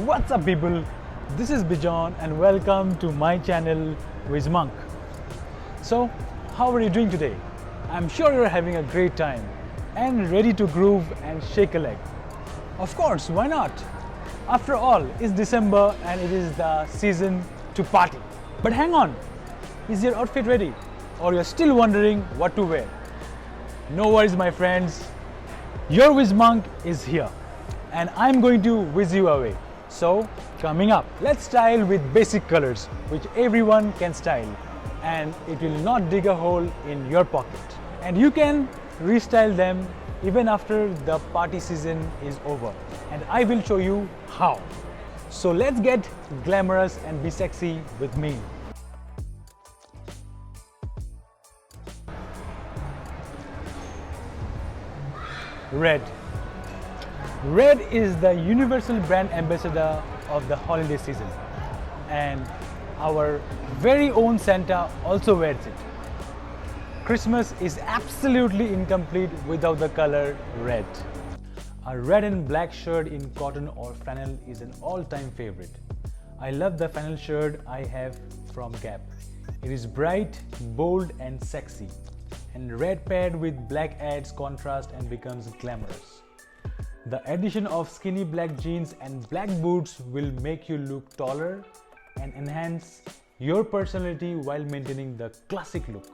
What's up people, this is Bijon and welcome to my channel WizMonk. So how are you doing today? I'm sure you're having a great time and ready to groove and shake a leg. Of course, why not? After all, it's December and it is the season to party. But hang on, is your outfit ready? Or you're still wondering what to wear? No worries my friends, your WizMonk is here and I'm going to whiz you away. So coming up, let's style with basic colors which everyone can style and it will not dig a hole in your pocket. And you can restyle them even after the party season is over. And I will show you how. So let's get glamorous and be sexy with me. Red. Red is the universal brand ambassador of the holiday season and our very own Santa also wears it. Christmas is absolutely incomplete without the color red. A red and black shirt in cotton or flannel is an all-time favorite. I love the flannel shirt I have from Gap. It is bright, bold and sexy, and red paired with black adds contrast and becomes glamorous. The addition of skinny black jeans and black boots will make you look taller and enhance your personality while maintaining the classic look.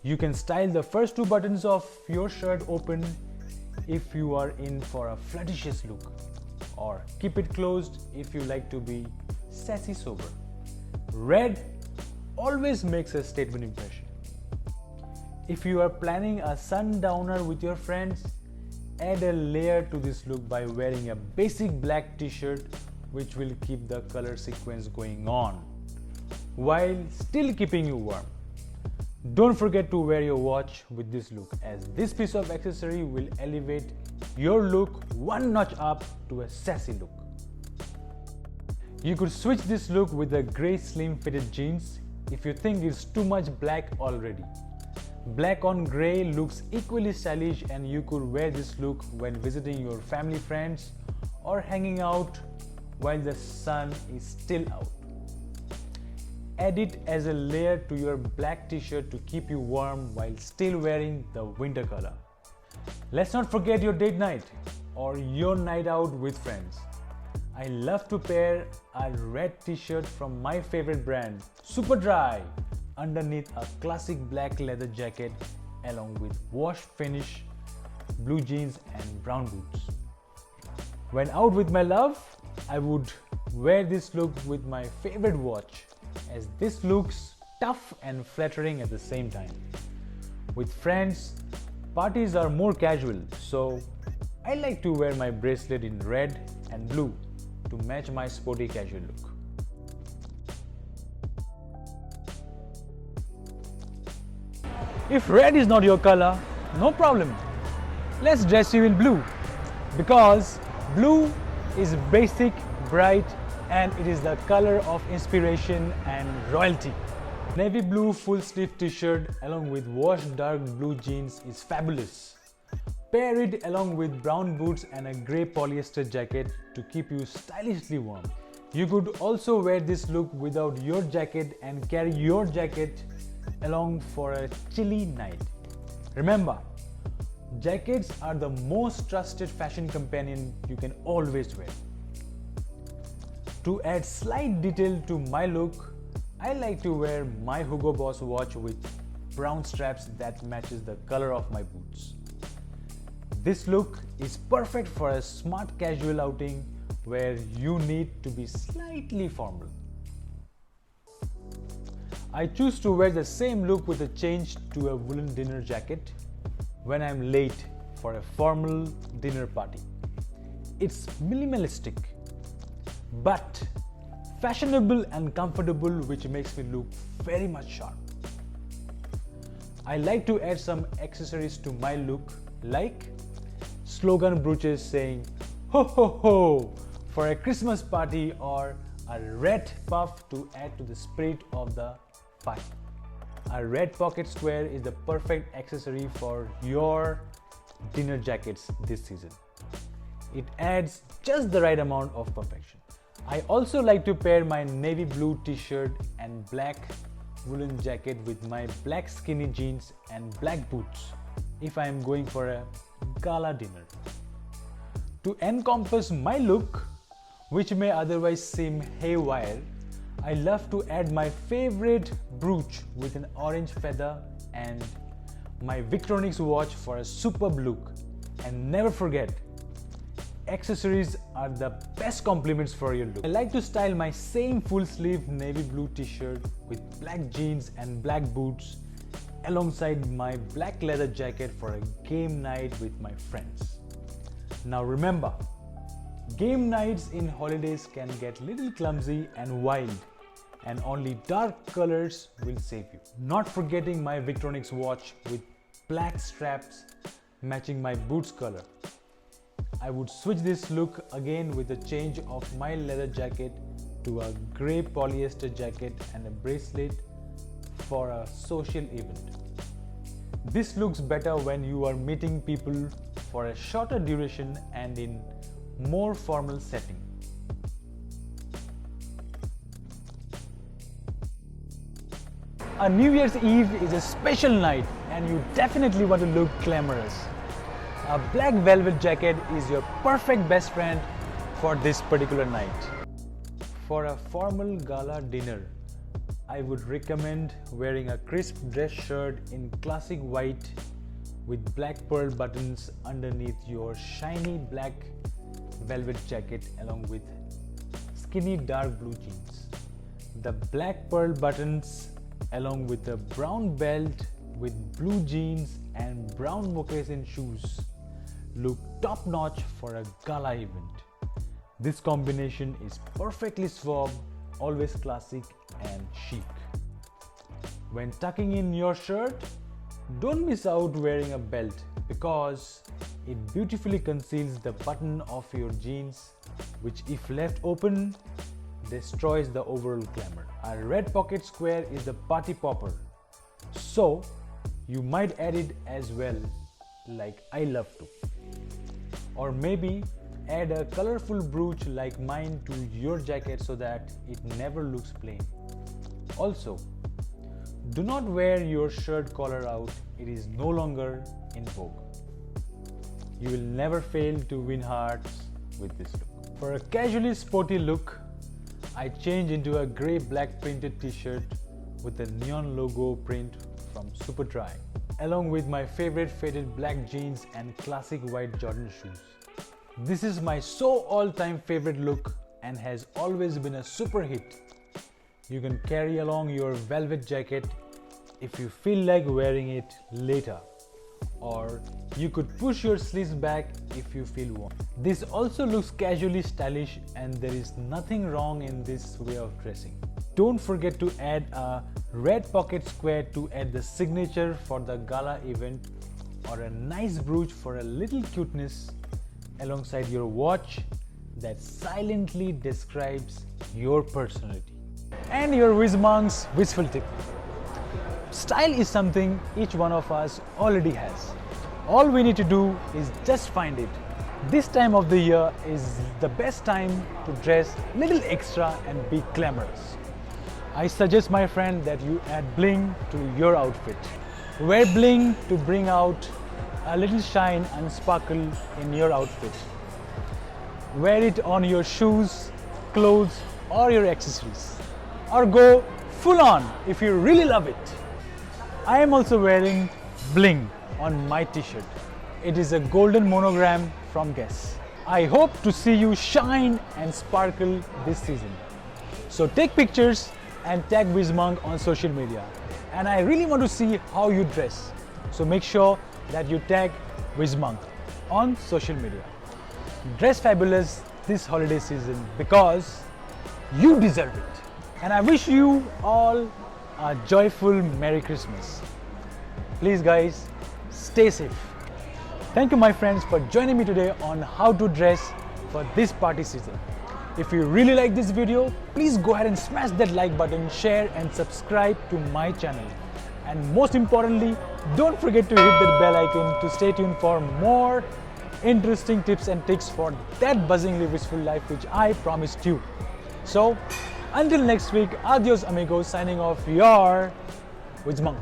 You can style the first two buttons of your shirt open if you are in for a flirtatious look, or keep it closed if you like to be sassy sober. Red always makes a statement impression. If you are planning a sundowner with your friends, add a layer to this look by wearing a basic black t-shirt which will keep the color sequence going on while still keeping you warm. Don't forget to wear your watch with this look, as this piece of accessory will elevate your look one notch up to a sassy look. You could switch this look with a grey slim fitted jeans if you think it's too much black already. Black on grey looks equally stylish and you could wear this look when visiting your family friends or hanging out while the sun is still out. Add it as a layer to your black t-shirt to keep you warm while still wearing the winter color. Let's not forget your date night or your night out with friends. I love to pair a red t-shirt from my favorite brand, Superdry, underneath a classic black leather jacket along with wash finish, blue jeans and brown boots. When out with my love, I would wear this look with my favorite watch, as this looks tough and flattering at the same time. With friends, parties are more casual, so I like to wear my bracelet in red and blue to match my sporty casual look. If red is not your color, no problem. Let's dress you in blue, because blue is basic, bright, and it is the color of inspiration and royalty. Navy blue full sleeve t-shirt along with washed dark blue jeans is fabulous. Pair it along with brown boots and a grey polyester jacket to keep you stylishly warm. You could also wear this look without your jacket and carry your jacket along for a chilly night. Remember, jackets are the most trusted fashion companion you can always wear. To add slight detail to my look, I like to wear my Hugo Boss watch with brown straps that matches the color of my boots. This look is perfect for a smart casual outing where you need to be slightly formal. I choose to wear the same look with a change to a woolen dinner jacket when I'm late for a formal dinner party. It's minimalistic, but fashionable and comfortable, which makes me look very much sharp. I like to add some accessories to my look, like slogan brooches saying "Ho ho ho" for a Christmas party, or a red puff to add to the spirit of the party. A red pocket square is the perfect accessory for your dinner jackets this season. It adds just the right amount of perfection. I also like to pair my navy blue t-shirt and black woolen jacket with my black skinny jeans and black boots if I am going for a gala dinner. To encompass my look, which may otherwise seem haywire, I love to add my favorite brooch with an orange feather and my Victorinox watch for a superb look. And never forget, accessories are the best compliments for your look. I like to style my same full sleeve navy blue t-shirt with black jeans and black boots alongside my black leather jacket for a game night with my friends. Now remember, game nights in holidays can get little clumsy and wild, and only dark colors will save you. Not forgetting my Victorinox watch with black straps matching my boots color. I would switch this look again with a change of my leather jacket to a grey polyester jacket and a bracelet for a social event. This looks better when you are meeting people for a shorter duration and in more formal setting. A New Year's Eve is a special night and you definitely want to look glamorous. A black velvet jacket is your perfect best friend for this particular night. For a formal gala dinner, I would recommend wearing a crisp dress shirt in classic white with black pearl buttons underneath your shiny black velvet jacket along with skinny dark blue jeans. The black pearl buttons along with a brown belt with blue jeans and brown moccasin shoes look top-notch for a gala event. This combination is perfectly suave, always classic and chic. When tucking in your shirt, don't miss out wearing a belt because it beautifully conceals the button of your jeans, which if left open, destroys the overall glamour. A red pocket square is the party popper, so you might add it as well, like I love to. Or maybe add a colorful brooch like mine to your jacket so that it never looks plain. Also, do not wear your shirt collar out, it is no longer in vogue. You will never fail to win hearts with this look. For a casually sporty look, I change into a grey-black printed t-shirt with a neon logo print from Superdry, along with my favorite faded black jeans and classic white Jordan shoes. This is my all-time favorite look and has always been a super hit. You can carry along your velvet jacket if you feel like wearing it later, or you could push your sleeves back if you feel warm. This also looks casually stylish and there is nothing wrong in this way of dressing. Don't forget to add a red pocket square to add the signature for the gala event, or a nice brooch for a little cuteness alongside your watch that silently describes your personality. And your Wizmong's wishful tip. Style is something each one of us already has. All we need to do is just find it. This time of the year is the best time to dress a little extra and be glamorous. I suggest, my friend, that you add bling to your outfit. Wear bling to bring out a little shine and sparkle in your outfit. Wear it on your shoes, clothes, or your accessories. Or go full on if you really love it. I am also wearing bling on my t-shirt. It is a golden monogram from Guess. I hope to see you shine and sparkle this season. So take pictures and tag Wizmong on social media. And I really want to see how you dress. So make sure that you tag Wizmong on social media. Dress fabulous this holiday season because you deserve it. And I wish you all a joyful Merry Christmas. Please guys, stay safe. Thank you my friends for joining me today on how to dress for this party season. If you really like this video, please go ahead and smash that like button, share and subscribe to my channel. And most importantly, don't forget to hit that bell icon to stay tuned for more interesting tips and tricks for that buzzingly wishful life which I promised you. So until next week, adios amigos, signing off your Wiz Monk.